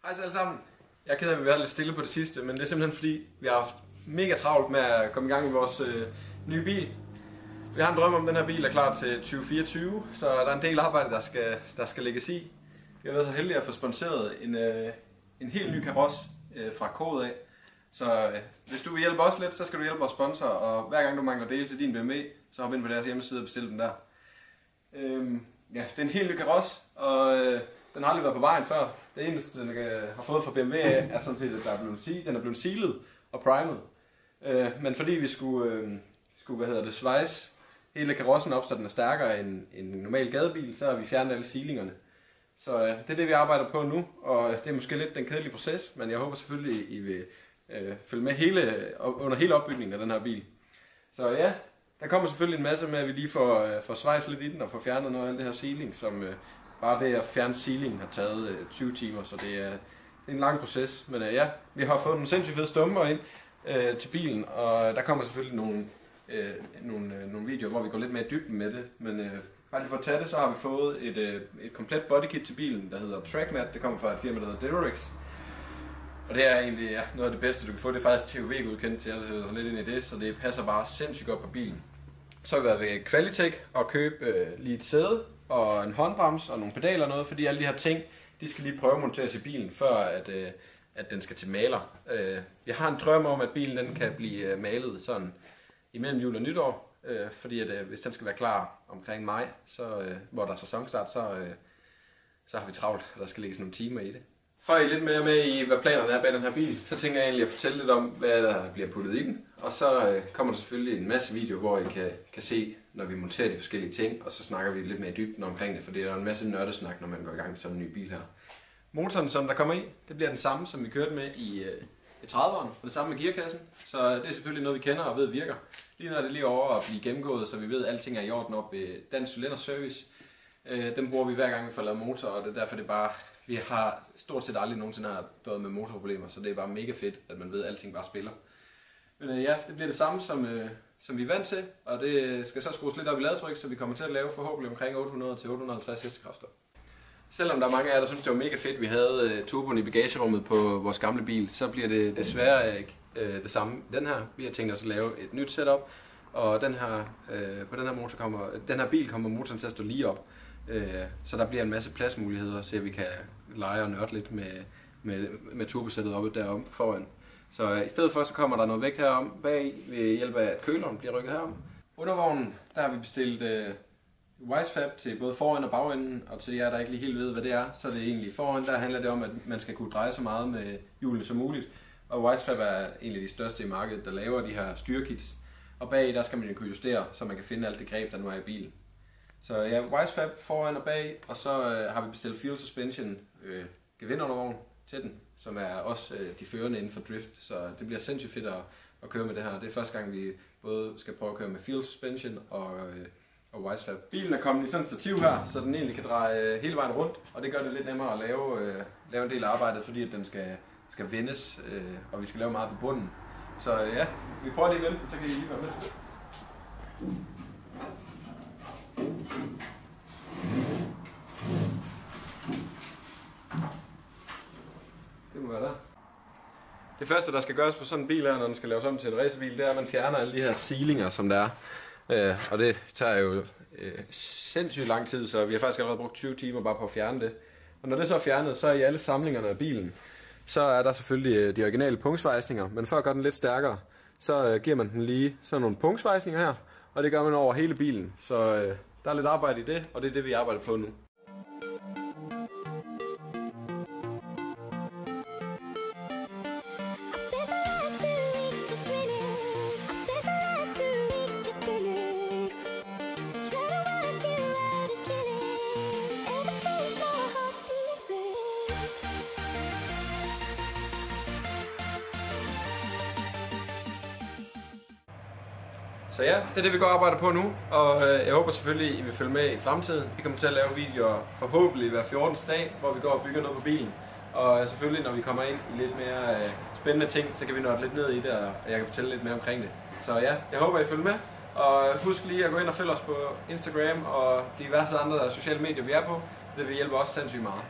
Hej så alle sammen. Jeg er ked af, at vi har været lidt stille på det sidste, men det er simpelthen fordi, vi har haft mega travlt med at komme i gang i vores nye bil. Vi har en drøm om, den her bil er klar til 2024, så der er en del arbejde, der skal lægges i. Vi har været så heldige at få sponsoreret en helt ny karos fra Kode af. Så hvis du vil hjælpe os lidt, så skal du hjælpe vores sponsor, og hver gang du mangler dele til din BMW, så hop ind på deres hjemmeside og bestil den der. Ja, det er en helt ny karos, og den har aldrig været på vejen før. Det eneste, den har fået fra BMW er sådan set, at den er blevet sealet og primet. Men fordi vi skulle svejse hele karossen op, så den er stærkere end en normal gadebil, så har vi fjernet alle sealingerne. Så det er det, vi arbejder på nu, og det er måske lidt den kedelige proces, men jeg håber selvfølgelig, I vil følge med under hele opbygningen af den her bil. Så ja, der kommer selvfølgelig en masse med, at vi lige får svejset lidt i den og får fjernet noget af alt det her sealing, som bare det at fjerne sealingen har taget 20 timer, så det er en lang proces. Men ja, vi har fået nogle sindssygt fede stumper ind til bilen, og der kommer selvfølgelig nogle videoer, hvor vi går lidt mere i dybden med det. Men bare lige for at tage det, så har vi fået et komplet bodykit til bilen, der hedder TrackMat. Det kommer fra et firma, der hedder Derorex. Og det er egentlig noget af det bedste, du kan få. Det er faktisk TUV-godkendt til, at sætte sig lidt ind i det, så det passer bare sindssygt godt på bilen. Så har vi været ved Qualitech og købe lige et sæde og en håndbremse og nogle pedaler og noget, fordi alle de her ting, de skal lige prøvemonteres i bilen, før at den skal til maler. Jeg har en drøm om, at bilen den kan blive malet sådan imellem jul og nytår, fordi at, hvis den skal være klar omkring maj, hvor der er sæsonstart, så har vi travlt, og der skal lægges nogle timer i det. For I lidt mere med i, hvad planerne er bag den her bil, så tænker jeg egentlig at fortælle lidt om, hvad der bliver puttet i den. Og så kommer der selvfølgelig en masse videoer, hvor I kan se, når vi monterer de forskellige ting, og så snakker vi lidt mere i dybden omkring det, for det er en masse nørdesnak, når man går i gang med sådan en ny bil her. Motoren, som der kommer i, det bliver den samme, som vi kørte med i 30'eren, og det samme med gearkassen. Så det er selvfølgelig noget, vi kender og ved virker. Lige når det er lige over at blive gennemgået, så vi ved, at alting er i orden op ved Dansk Cylinder Service. Den bruger vi hver gang, vi får lavet motor, og det er derfor, det bare... Vi har stort set aldrig nogensinde døjet med motorproblemer, så det er bare mega fedt, at man ved, at alting bare spiller. Men ja, det bliver det samme, som vi er vant til, og det skal så skrues lidt op i ladetryk, så vi kommer til at lave forhåbentlig omkring 800-850 hestekræfter. Selvom der er mange af jer, der synes, det var mega fedt, at vi havde turboen i bagagerummet på vores gamle bil, så bliver det desværre ikke det samme. Den her, vi har tænkt os at lave et nyt setup, og på den her bil kommer motoren til at stå lige op. Så der bliver en masse pladsmuligheder, så vi kan lege og nørde lidt med turbosættet oppe deroppe foran. Så i stedet for, så kommer der noget væk herom bag ved hjælp af at køleren bliver rykket herom. Undervognen, der har vi bestilt Wisefab til både foran og bagenden, og til jer, der ikke lige helt ved, hvad det er, så er det egentlig foran, der handler det om, at man skal kunne dreje så meget med hjulene som muligt. Og Wisefab er en af de største i markedet, der laver de her styrekits. Og bag, der skal man jo kunne justere, så man kan finde alt det greb, der nu er i bilen. Så ja, Wisefab foran og bag, og så har vi bestilt Fuel Suspension gevinderundervogn til den, som er også de førende inden for drift, så det bliver sindssygt fedt at køre med det her. Det er første gang, vi både skal prøve at køre med Fuel Suspension og Wisefab. Bilen er kommet i sådan et stativ her, så den egentlig kan dreje hele vejen rundt, og det gør det lidt nemmere at lave en del af arbejdet, fordi at den skal vendes, og vi skal lave meget på bunden. Så ja, vi prøver lige vel, så kan I lige være med til det. Det må være der. Det første, der skal gøres på sådan en bil her, når den skal laves om til en racerbil, det er, at man fjerner alle de her sealinger, som der er. Og det tager jo sindssygt lang tid, så vi har faktisk allerede brugt 20 timer bare på at fjerne det. Og når det så er fjernet, så er i alle samlingerne af bilen, så er der selvfølgelig de originale punktsvejsninger, men for at gøre den lidt stærkere, så giver man den lige sådan nogle punktsvejsninger her, og det gør man over hele bilen. Så der er lidt arbejde i det, og det er det, vi arbejder på nu. Så ja, det er det, vi går og arbejder på nu, og jeg håber selvfølgelig, I vil følge med i fremtiden. Vi kommer til at lave videoer forhåbentlig hver 14. dag, hvor vi går og bygger noget på bilen. Og selvfølgelig, når vi kommer ind i lidt mere spændende ting, så kan vi nørde lidt ned i det, og jeg kan fortælle lidt mere omkring det. Så ja, jeg håber, I følger med, og husk lige at gå ind og følge os på Instagram og diverse andre sociale medier, vi er på. Det vil hjælpe os sindssygt meget.